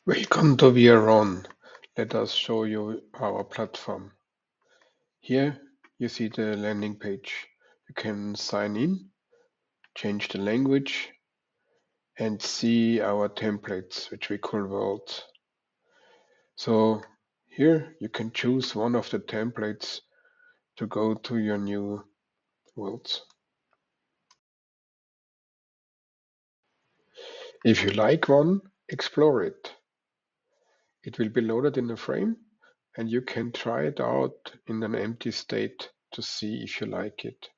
Welcome to vron. Let us show you our platform. Here you see the landing page. You can sign in, change the language, and see our templates, which we call worlds. So here you can choose one of the templates to go to your new worlds. If you like one, explore it. It will be loaded in a frame, and you can try it out in an empty state to see if you like it.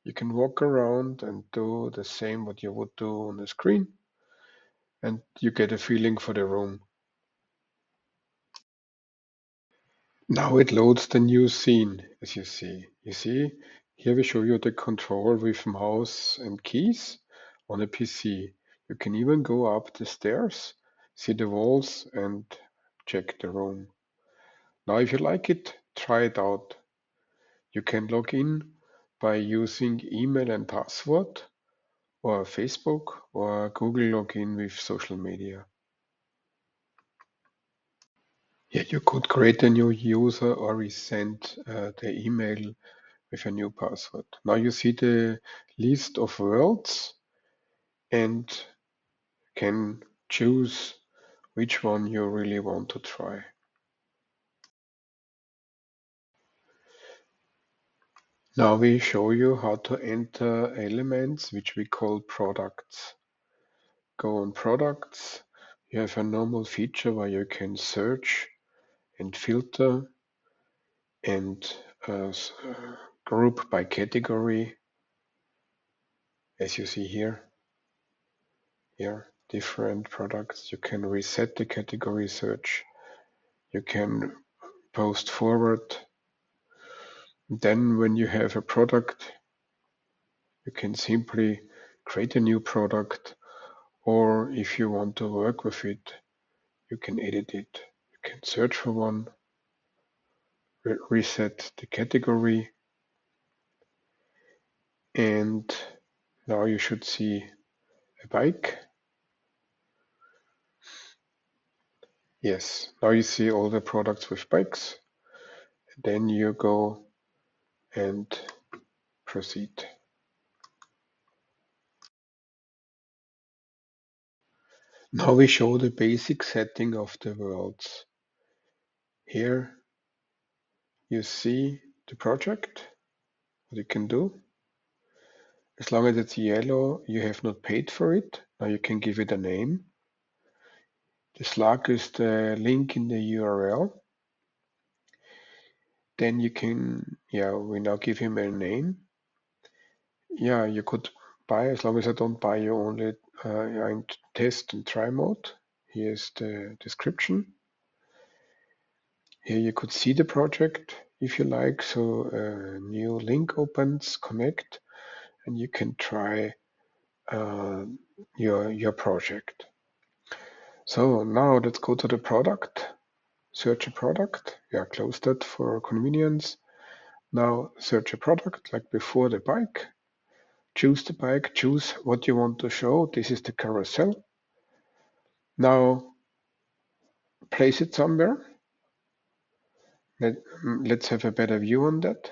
You can walk around and do the same what you would do on the screen, and you get a feeling for the room. Now it loads the new scene, as you see. You see, here we show you the control with mouse and keys on a PC. You can even go up the stairs, see the walls, and check the room. Now, if you like it, try it out. You can log in by using email and password, or Facebook, or Google login with social media. Yeah, you could create a new user or resend the email with a new password. Now you see the list of worlds and can choose which one you really want to try. Now we show you how to enter elements which we call products. Go on products. You have a normal feature where you can search and filter and group by category, as you see here. Here, different products. You can reset the category search. You can post forward. Then when you have a product, you can simply create a new product, or if you want to work with it, you can edit it. You can search for one, reset the category, and now you should see a bike. Yes, now you see all the products with bikes. Then you go and proceed. Now we show the basic setting of the worlds. Here you see the project, what you can do. As long as it's yellow, you have not paid for it. Now you can give it a name. The slug is the link in the URL. Then you can, we now give him a name. Yeah, you could buy, as long as I don't buy you only in test and try mode. Here's the description. Here you could see the project if you like. So a new link opens, connect, and you can try your project. So now let's go to the product. Search a product. Yeah, close that for convenience. Now search a product like before the bike. Choose the bike, choose what you want to show. This is the carousel. Now place it somewhere. Let's have a better view on that.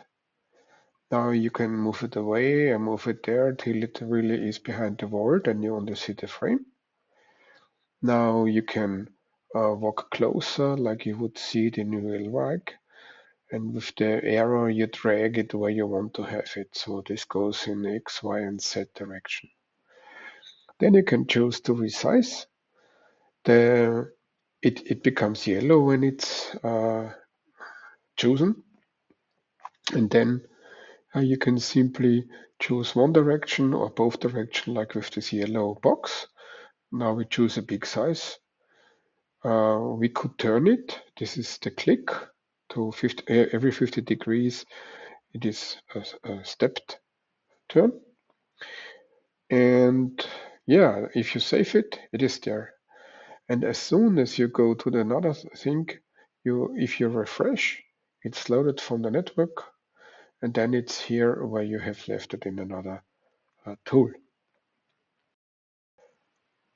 Now you can move it away and move it there till it really is behind the wall, then you only see the frame. Now you can walk closer like you would see it in real life. And with the arrow, you drag it where you want to have it. So this goes in X, Y, and Z direction. Then you can choose to resize. It becomes yellow when it's chosen. And then you can simply choose one direction or both direction, like with this yellow box. Now we choose a big size. We could turn it. This is the click to 50, every 50 degrees. It is a stepped turn. And yeah, if you save it, it is there. And as soon as you go to the another thing, if you refresh, it's loaded from the network, and then it's here where you have left it in another tool.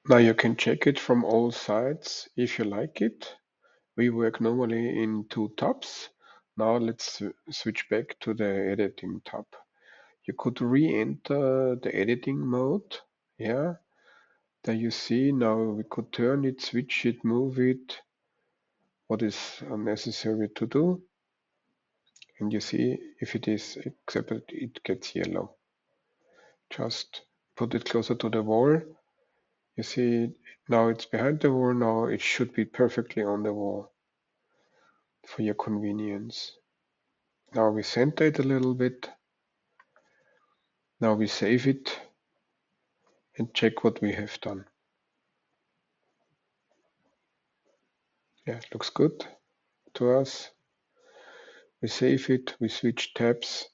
Now you can check it from all sides if you like it. We work normally in two tabs. Now let's switch back to the editing tab. You could re-enter the editing mode. Yeah, there you see now we could turn it, switch it, move it, what is necessary to do. And you see if it is accepted, it gets yellow. Just put it closer to the wall. You see now it's behind the wall. Now it should be perfectly on the wall for your convenience. Now we center it a little bit. Now we save it and check what we have done. Yeah, it looks good to us. We save it, we switch tabs.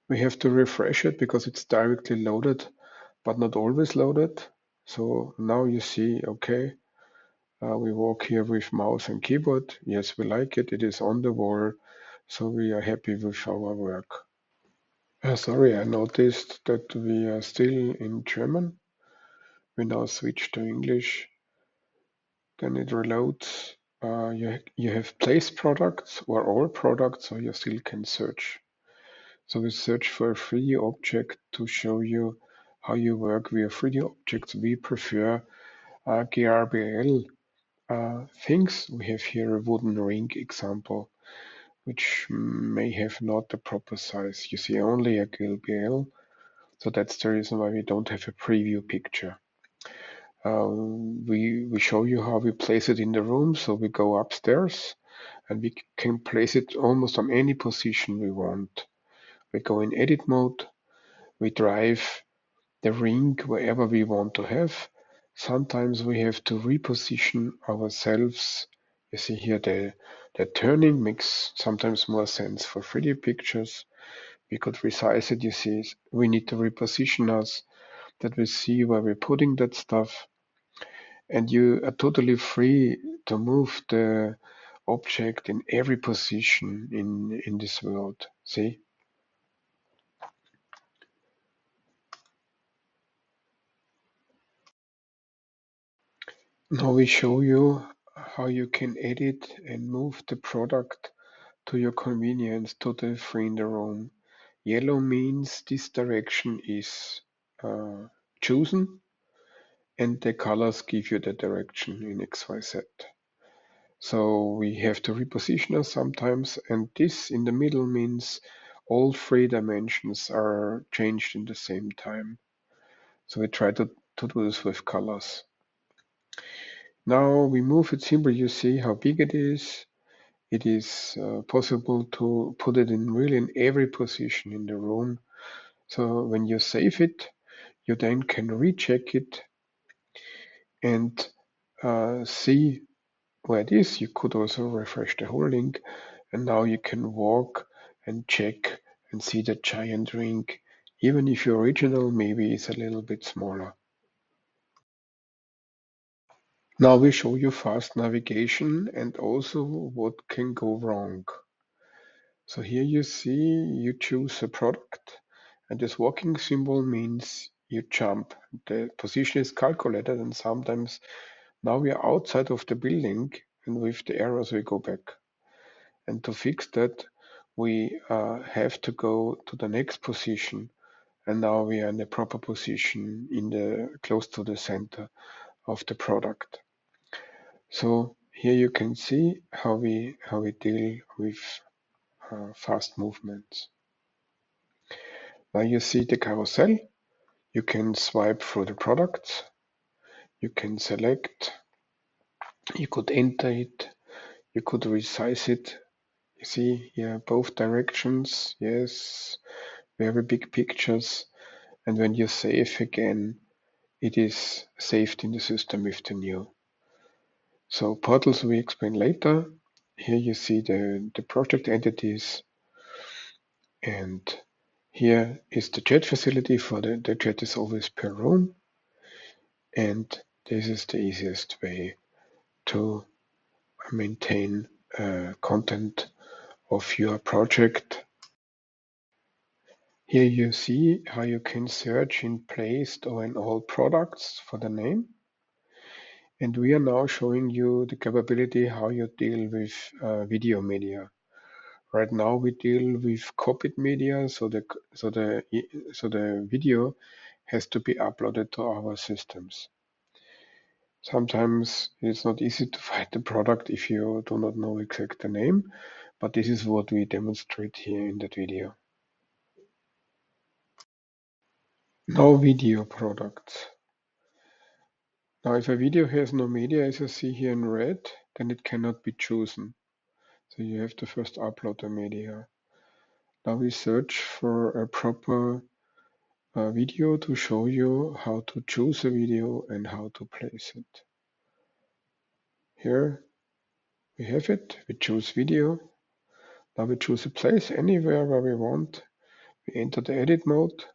We have to refresh it because it's directly loaded, but not always loaded. So now you see, okay, we work here with mouse and keyboard. Yes, we like it. It is on the wall. So we are happy with our work. Sorry, I noticed that we are still in German. We now switch to English. Then it reloads. You have place products or all products, so you still can search. So we search for a 3D object to show you how you work with 3D objects. We prefer GRBL things. We have here a wooden ring example, which may have not the proper size. You see only a GLBL, so that's the reason why we don't have a preview picture. We show you how we place it in the room. So we go upstairs and we can place it almost on any position we want. We go in edit mode. We drive the ring wherever we want to have. Sometimes we have to reposition ourselves. You see here the turning makes sometimes more sense for 3D pictures. We could resize it. You see, we need to reposition us that we see where we're putting that stuff. And you are totally free to move the object in every position in this world. See? Now we show you how you can edit and move the product to your convenience totally free in the room. Yellow means this direction is chosen and the colors give you the direction in XYZ. So we have to reposition us sometimes, and this in the middle means all three dimensions are changed in the same time. So we try to do this with colors. Now we move it simply, you see how big it is. It is possible to put it in really in every position in the room. So when you save it, you then can recheck it and see where it is. You could also refresh the whole link, and now you can walk and check and see the giant ring, even if your original maybe is a little bit smaller. Now we show you fast navigation and also what can go wrong. So here you see you choose a product, and this walking symbol means you jump. The position is calculated, and sometimes now we are outside of the building, and with the arrows we go back. And to fix that, we have to go to the next position, and now we are in the proper position in the close to the center of the product. So here you can see how we deal with fast movements. Now you see the carousel. You can swipe through the products. You can select. You could enter it. You could resize it. You see here both directions. Yes, very big pictures. And when you save again, it is saved in the system with the new. So portals we explain later. Here you see the project entities, and here is the chat facility for the chat is always per room, and this is the easiest way to maintain content of your project. Here you see how you can search in placed or in all products for the name. And we are now showing you the capability how you deal with video media. Right now we deal with copied media, so the video has to be uploaded to our systems. Sometimes it's not easy to find the product if you do not know exact the name, but this is what we demonstrate here in that video. Now video products. Now if a video has no media, as you see here in red, then it cannot be chosen. So you have to first upload the media. Now we search for a proper video to show you how to choose a video and how to place it. Here we have it. We choose video. Now we choose a place anywhere where we want. We enter the edit mode.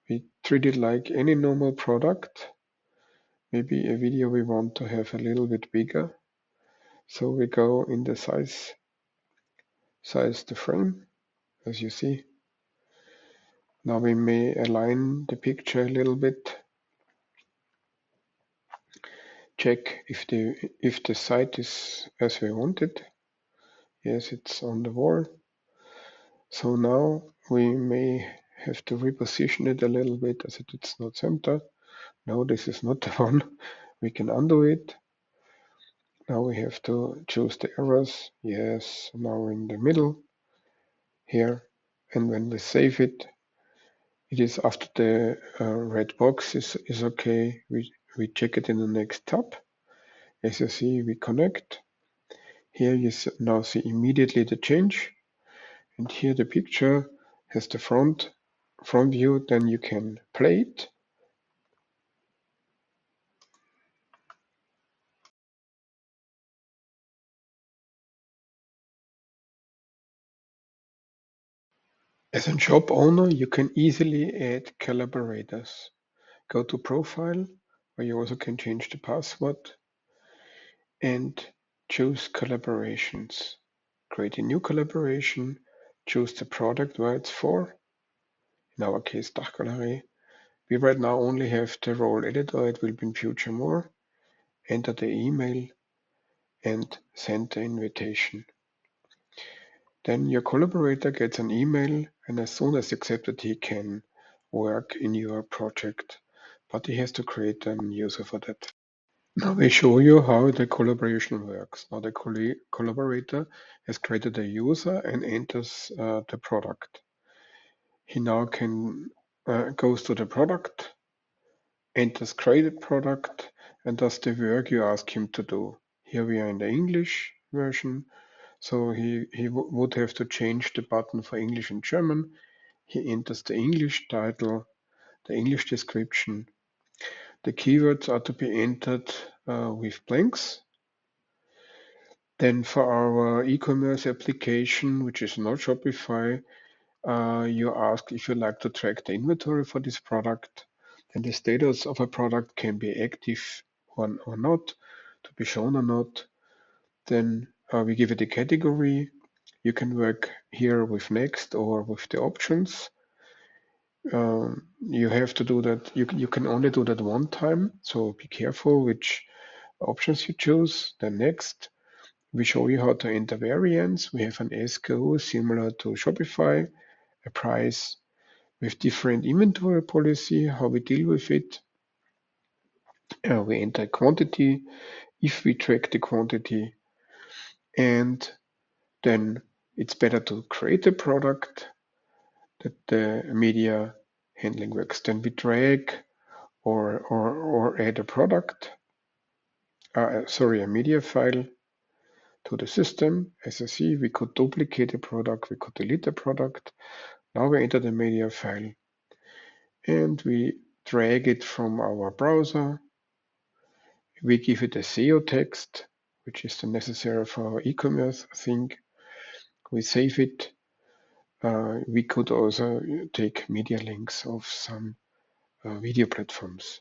We treat it like any normal product. Maybe a video we want to have a little bit bigger. So we go in the size the frame, as you see. Now we may align the picture a little bit. Check if the site is as we want it. Yes, it's on the wall. So now we may have to reposition it a little bit as it's not centered. No, this is not the one. We can undo it. Now we have to choose the errors. Yes, now in the middle here. And when we save it, it is after the red box is okay. We check it in the next tab. As you see, we connect. Here you now see immediately the change. And here the picture has the front view. Then you can play it. As a shop owner, you can easily add collaborators. Go to Profile, where you also can change the password, and choose Collaborations. Create a new collaboration, choose the product where it's for, in our case Dachgalerie. We right now only have the role editor, it will be in future more. Enter the email and send the invitation. Then your collaborator gets an email, and as soon as accepted, he can work in your project, but he has to create a user for that. Now we show you how the collaboration works. Now the collaborator has created a user and enters the product. He now can goes to the product, enters created product, and does the work you ask him to do. Here we are in the English version. So he would have to change the button for English and German. He enters the English title, the English description. The keywords are to be entered with blanks. Then for our e-commerce application, which is not Shopify, you ask if you like to track the inventory for this product. And the status of a product can be active or not, to be shown or not. Then we give it a category. You can work here with next or with the options. You have to do that. You can only do that one time. So be careful which options you choose. Then next, we show you how to enter variants. We have an SKU similar to Shopify, a price with different inventory policy, how we deal with it. We enter quantity, if we track the quantity, and then it's better to create a product that the media handling works. Then we drag or add a product, a media file to the system. As you see, we could duplicate a product, we could delete the product. Now we enter the media file and we drag it from our browser. We give it a SEO text, which is the necessary for our e-commerce thing. We save it. We could also take media links of some video platforms.